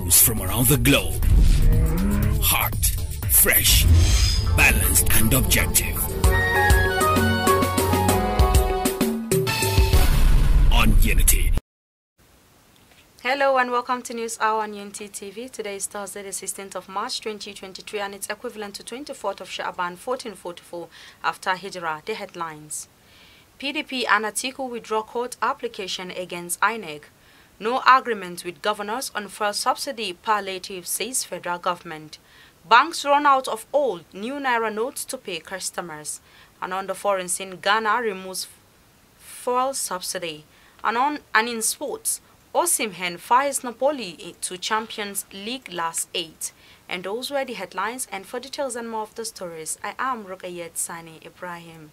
news from around the globe. Hot, fresh, balanced and objective. On Unity. Hello and welcome to News Hour on Unity TV. Today is Thursday, the 16th of March 2023 and it's equivalent to 24th of Sha'aban 1444 after Hijrah. The headlines. PDP and Atiku withdraw court application against INEC. No agreement with governors on fuel subsidy palliative, says federal government. Banks run out of old new naira notes to pay customers. And on the foreign scene, Ghana removes fuel subsidy. And in sports, Osimhen fires Napoli to Champions League last 8. And those were the headlines, and for details and more of the stories, I am Rukayet Sani Ibrahim.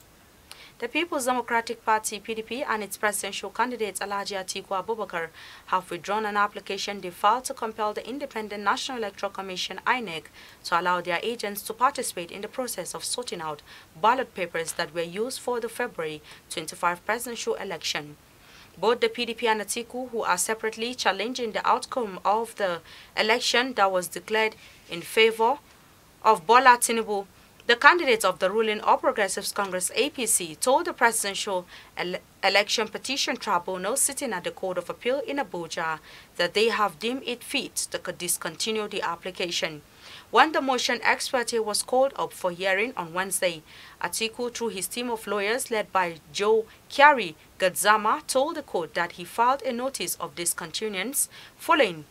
The People's Democratic Party (PDP) and its presidential candidate Alhaji Atiku Abubakar have withdrawn an application they filed to compel the Independent National Electoral Commission (INEC) to allow their agents to participate in the process of sorting out ballot papers that were used for the February 25 presidential election. Both the PDP and Atiku, who are separately challenging the outcome of the election that was declared in favor of Bola Tinubu, the candidate of the ruling All Progressives Congress (APC), told the Presidential Election Petition Tribunal sitting at the Court of Appeal in Abuja that they have deemed it fit to discontinue the application. When the motion ex parte was called up for hearing on Wednesday, Atiku, through his team of lawyers led by Joe Kyari Gadzama, told the court that he filed a notice of discontinuance. Following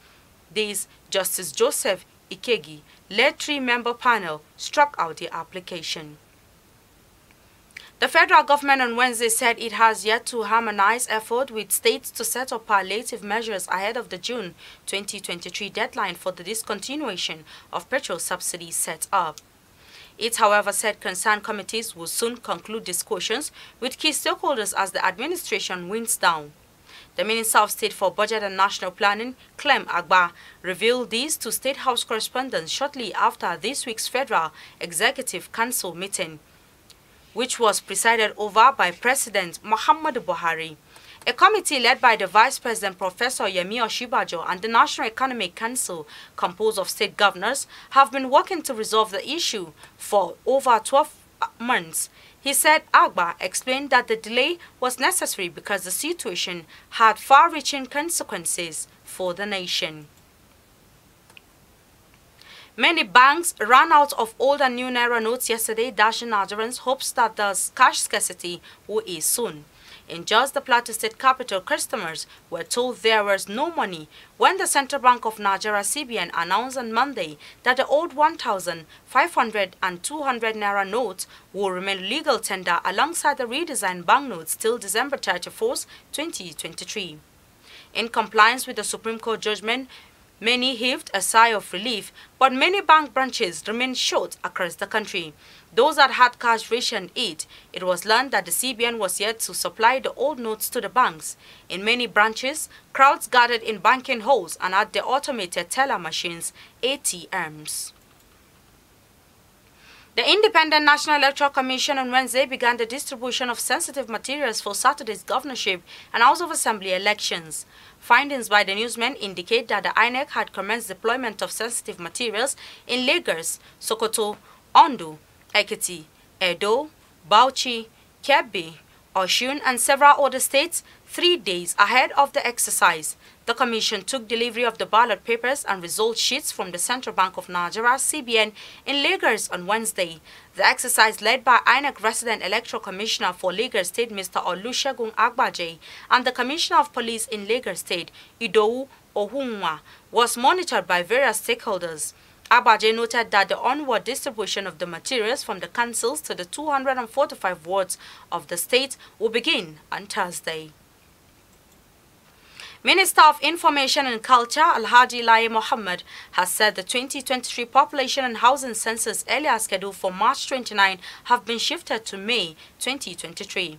this, Justice Joseph Ikegi led three-member panel struck out the application. The federal government on Wednesday said it has yet to harmonize effort with states to set up palliative measures ahead of the June 2023 deadline for the discontinuation of petrol subsidies set up. It, however, said concerned committees will soon conclude discussions with key stakeholders as the administration winds down. The Minister of State for Budget and National Planning, Clem Agba, revealed this to State House correspondents shortly after this week's Federal Executive Council meeting, which was presided over by President Muhammadu Buhari. A committee led by the Vice President Professor Yemi Oshibajo and the National Economic Council, composed of state governors, have been working to resolve the issue for over 12 months. He said Agba explained that the delay was necessary because the situation had far-reaching consequences for the nation. Many banks ran out of old and new naira notes yesterday, dashing Nigerians' hopes that the cash scarcity will ease soon. In just the Plateau State capital, customers were told there was no money when the Central Bank of Nigeria (CBN) announced on Monday that the old 1,500 and 200 naira notes will remain legal tender alongside the redesigned banknotes till December 31st, 2023. In compliance with the Supreme Court judgment, many heaved a sigh of relief, but many bank branches remain short across the country. Those that had cash rationed it was learned that the CBN was yet to supply the old notes to the banks. In many branches, crowds gathered in banking halls and at the automated teller machines, ATMs. The Independent National Electoral Commission on Wednesday began the distribution of sensitive materials for Saturday's governorship and House of Assembly elections. Findings by the newsmen indicate that the INEC had commenced deployment of sensitive materials in Lagos, Sokoto, Ondo, Ekiti, Edo, Bauchi, Kebbi, Osun and several other states 3 days ahead of the exercise. The Commission took delivery of the ballot papers and result sheets from the Central Bank of Nigeria (CBN) in Lagos on Wednesday. The exercise, led by INEC Resident Electoral Commissioner for Lagos State Mr. Olusegun Agbaje and the Commissioner of Police in Lagos State Idowu Ohunwa, was monitored by various stakeholders. Agbaje noted that the onward distribution of the materials from the councils to the 245 wards of the state will begin on Thursday. Minister of Information and Culture Alhaji Lai Mohammed has said the 2023 population and housing census earlier scheduled for March 29 have been shifted to May 2023.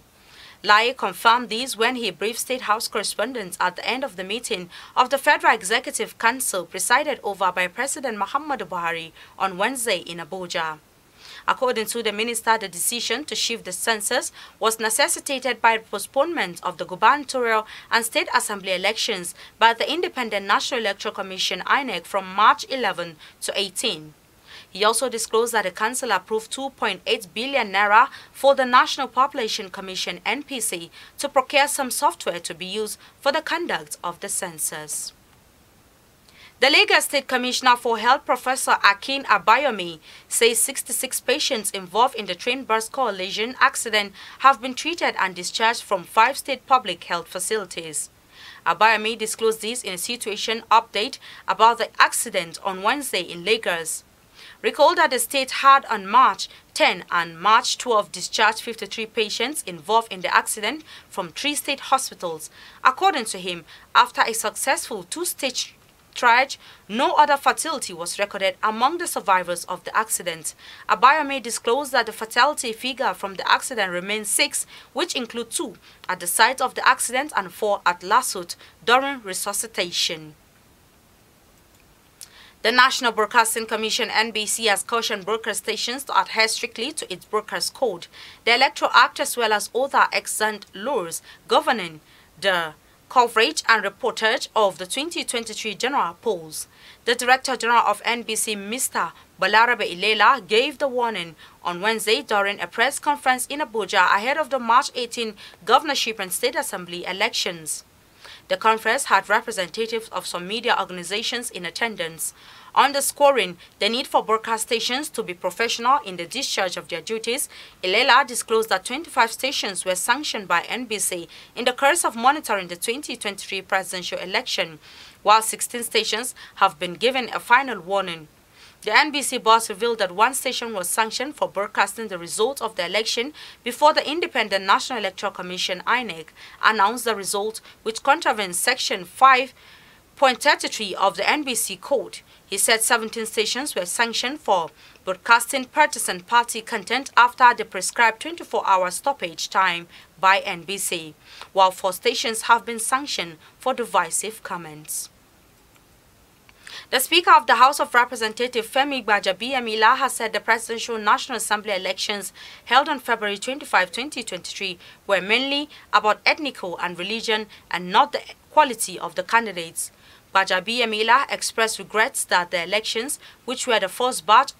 Lai confirmed this when he briefed State House correspondents at the end of the meeting of the Federal Executive Council presided over by President Muhammadu Buhari on Wednesday in Abuja. According to the minister, the decision to shift the census was necessitated by the postponement of the gubernatorial and state assembly elections by the Independent National Electoral Commission (INEC) from March 11 to 18. He also disclosed that the council approved 2.8 billion naira for the National Population Commission (NPC) to procure some software to be used for the conduct of the census. The Lagos State Commissioner for Health, Professor Akin Abayomi, says 66 patients involved in the train bus collision accident have been treated and discharged from 5 state public health facilities. Abayomi disclosed this in a situation update about the accident on Wednesday in Lagos. Recall that the state had on March 10 and March 12 discharged 53 patients involved in the accident from 3 state hospitals. According to him, after a successful 2-stage triage, no other fatality was recorded among the survivors of the accident. Abayomi disclosed that the fatality figure from the accident remains 6, which include 2 at the site of the accident and 4 at Lasut during resuscitation. The National Broadcasting Commission (NBC) has cautioned broadcast stations to adhere strictly to its broadcast code, the Electoral Act, as well as other extant laws governing the coverage and reportage of the 2023 general polls. The Director General of NBC, Mr. Balarabe Ilela, gave the warning on Wednesday during a press conference in Abuja ahead of the March 18 governorship and state assembly elections. The conference had representatives of some media organizations in attendance. Underscoring the need for broadcast stations to be professional in the discharge of their duties, Ilela disclosed that 25 stations were sanctioned by NBC in the course of monitoring the 2023 presidential election, while 16 stations have been given a final warning. The NBC boss revealed that 1 station was sanctioned for broadcasting the results of the election before the Independent National Electoral Commission (INEC) announced the result, which contravenes Section 5.33 of the NBC Code. He said 17 stations were sanctioned for broadcasting partisan party content after the prescribed 24-hour stoppage time by NBC, while 4 stations have been sanctioned for divisive comments. The Speaker of the House of Representatives, Femi Gbajabiamila, has said the Presidential National Assembly elections held on February 25, 2023 were mainly about ethnical and religion and not the quality of the candidates. Gbajabiamila expressed regrets that the elections, which were the first batch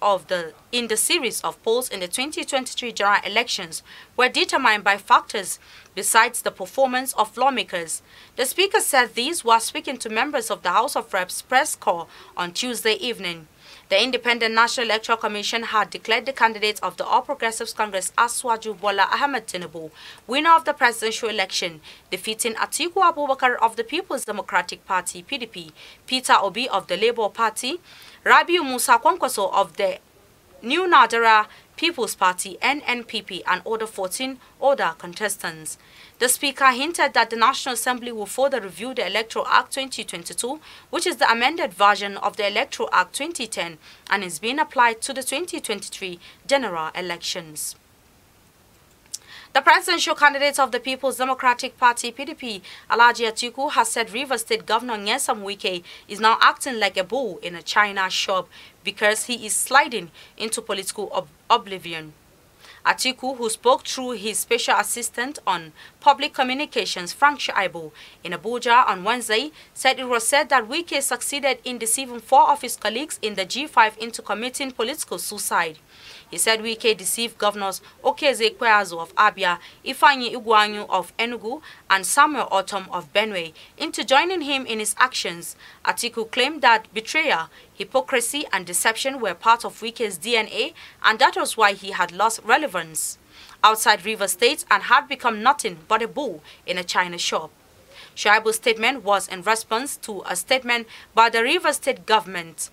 in the series of polls in the 2023 general elections, were determined by factors besides the performance of lawmakers. The Speaker said these while speaking to members of the House of Reps press corps on Tuesday evening. The Independent National Electoral Commission had declared the candidates of the All Progressives Congress Asiwaju Bola Ahmed Tinubu winner of the presidential election, defeating Atiku Abubakar of the People's Democratic Party (PDP), Peter Obi of the Labour Party, Rabiu Musa Kwankwaso of the New Nigeria People's Party (NNPP), and other 14 other contestants. The Speaker hinted that the National Assembly will further review the Electoral Act 2022, which is the amended version of the Electoral Act 2010 and is being applied to the 2023 general elections. The presidential candidate of the People's Democratic Party (PDP), Alhaji Atiku, has said Rivers State Governor Nyesom Wike is now acting like a bull in a china shop because he is sliding into political oblivion. Atiku, who spoke through his special assistant on public communications, Frank Shaibu, in Abuja on Wednesday, said it was said that Wike succeeded in deceiving 4 of his colleagues in the G5 into committing political suicide. He said Wike deceived governors Okeze Kweazu of Abia, Ifeanyi Ugwanyu of Enugu, and Samuel Otom of Benue into joining him in his actions. Atiku claimed that betrayal, hypocrisy, and deception were part of Wike's DNA, and that was why he had lost relevance outside Rivers State and had become nothing but a bull in a china shop. Shaibu's statement was in response to a statement by the Rivers State government,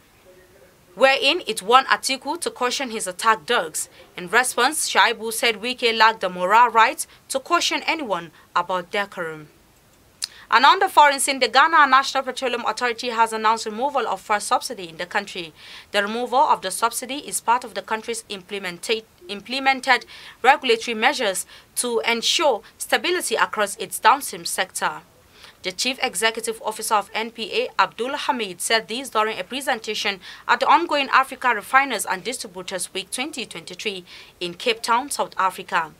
wherein it warned Atiku to caution his attack dogs. In response, Shaibu said Wike lacked the moral right to caution anyone about decorum. And on the foreign scene, the Ghana National Petroleum Authority has announced removal of fuel subsidy in the country. The removal of the subsidy is part of the country's implemented regulatory measures to ensure stability across its downstream sector. The Chief Executive Officer of NPA, Abdul Hamid, said this during a presentation at the ongoing Africa Refiners and Distributors Week 2023 in Cape Town, South Africa.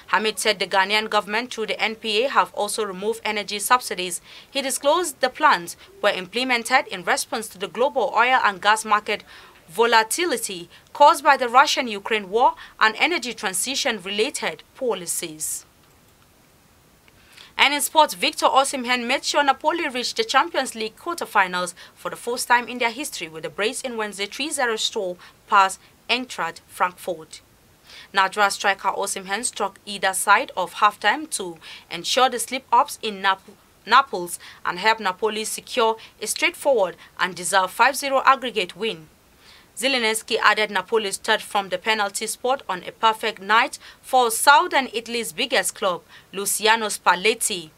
Hamid said the Ghanaian government through the NPA have also removed energy subsidies. He disclosed the plans were implemented in response to the global oil and gas market volatility caused by the Russian-Ukraine war and energy transition-related policies. And in sports, Victor Osimhen made sure Napoli reached the Champions League quarterfinals for the first time in their history with a brace in Wednesday 3-0 stroll past Eintracht Frankfurt. Nigeria striker Osimhen struck either side of halftime to ensure the slip-ups in Naples and help Napoli secure a straightforward and deserved 5-0 aggregate win. Zelensky added Napoli's third from the penalty spot on a perfect night for southern Italy's biggest club, Luciano Spalletti.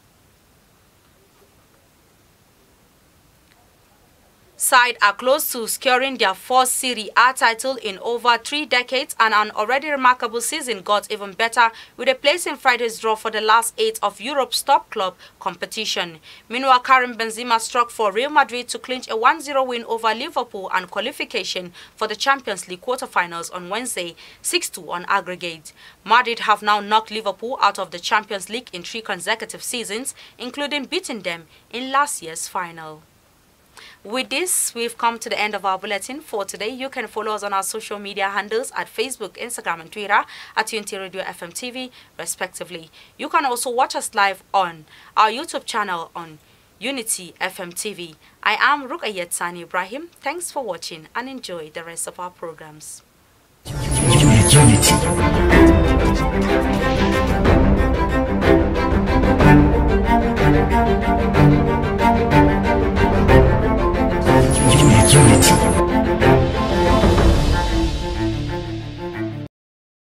Side are close to securing their fourth Serie A title in over 3 decades, and an already remarkable season got even better with a place in Friday's draw for the last 8 of Europe's top club competition. Meanwhile, Karim Benzema struck for Real Madrid to clinch a 1-0 win over Liverpool and qualification for the Champions League quarterfinals on Wednesday, 6-2 on aggregate. Madrid have now knocked Liverpool out of the Champions League in 3 consecutive seasons, including beating them in last year's final. With this, we've come to the end of our bulletin for today. You can follow us on our social media handles at Facebook, Instagram and Twitter at Unity Radio FM TV, respectively. You can also watch us live on our YouTube channel on Unity FM TV. I am Rukayet Sani Ibrahim. Thanks for watching and enjoy the rest of our programs. Unity